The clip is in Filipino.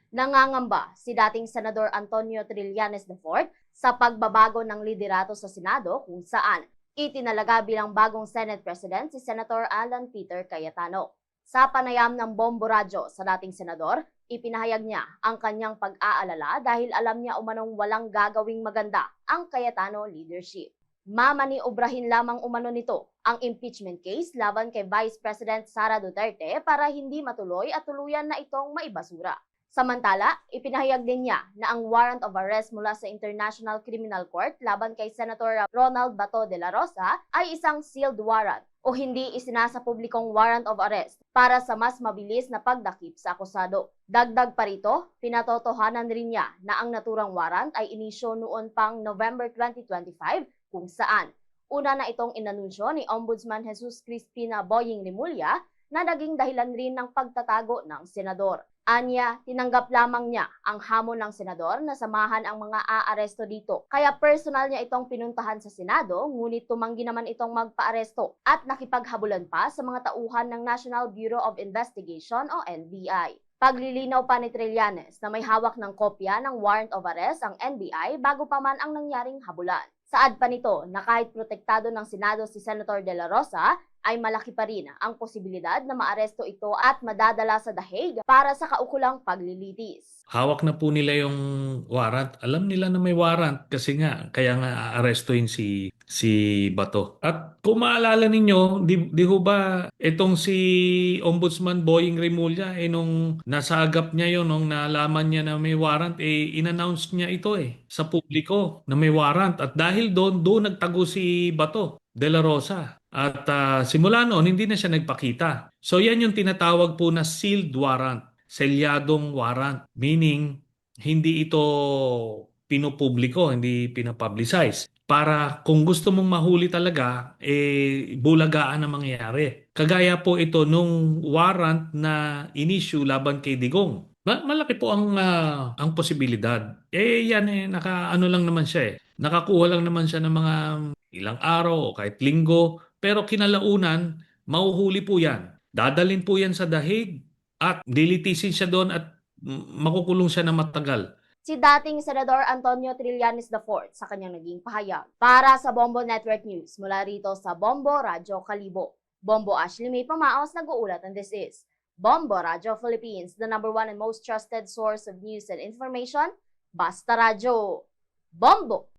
Nangangamba si dating Senador Antonio Trillanes IV sa pagbabago ng liderato sa Senado kung saan itinalaga bilang bagong Senate President si Senator Alan Peter Cayetano. Sa panayam ng Bombo Radyo sa dating senador, ipinahayag niya ang kanyang pag-aalala dahil alam niya umanong walang gagawing maganda ang Cayetano leadership. Mamani-obrahin lamang umano nito ang impeachment case laban kay Vice President Sara Duterte para hindi matuloy at tuluyan na itong maibasura. Samantala, ipinahayag din niya na ang warrant of arrest mula sa International Criminal Court laban kay Senator Ronald Bato de la Rosa ay isang sealed warrant o hindi isinasa publikong warrant of arrest para sa mas mabilis na pagdakip sa akusado. Dagdag pa rito, pinatotohanan rin niya na ang naturang warrant ay inisyo noon pang November 2025 kung saan una na itong inanunsyo ni Ombudsman Jesus Crispina Boying Rimulya na naging dahilan rin ng pagtatago ng senador. Anya, tinanggap lamang niya ang hamon ng senador na samahan ang mga aaresto dito. Kaya personal niya itong pinuntahan sa Senado, ngunit tumanggi naman itong magpaaresto at nakipaghabulan pa sa mga tauhan ng National Bureau of Investigation o NBI. Paglilinaw pa ni Trillanes na may hawak ng kopya ng warrant of arrest ang NBI bago pa man ang nangyaring habulan. Saad pa nito na kahit protektado ng Senado si Senator De La Rosa, ay malaki pa rin ang posibilidad na maaresto ito at madadala sa The Hague para sa kaukulang paglilitis. Hawak na po nila yung warrant. Alam nila na may warrant kasi nga, kaya nga aarestuhin si Bato. At kung maalala ninyo, di ho ba itong si Ombudsman Boying Rimulya, nung nasagap niya yon, nung nalaman niya na may warrant, in-announce niya ito sa publiko na may warrant. At dahil doon nagtago si Bato de la Rosa. At simula noon, hindi na siya nagpakita. So yan yung tinatawag po na sealed warrant, selyadong warrant. Meaning, hindi ito pinupubliko, hindi pinapublicize. Para kung gusto mong mahuli talaga, bulagaan ang mangyayari. Kagaya po ito nung warrant na inisyu laban kay Digong. Malaki po ang posibilidad. Yan nakaano lang naman siya Nakakuha lang naman siya ng mga ilang araw o kahit linggo. Pero kinalaunan, mahuhuli po yan. Dadalhin po yan sa The Hague at dilitisin siya doon at makukulong siya na matagal. Si dating Senador Antonio Trillanes IV sa kanyang naging pahayag. Para sa Bombo Network News, mula rito sa Bombo Radyo Kalibo. Bombo Ashley May Pamaos nag-uulat, and this is Bombo Radyo Philippines, the #1 and most trusted source of news and information. Basta Radyo. Bombo!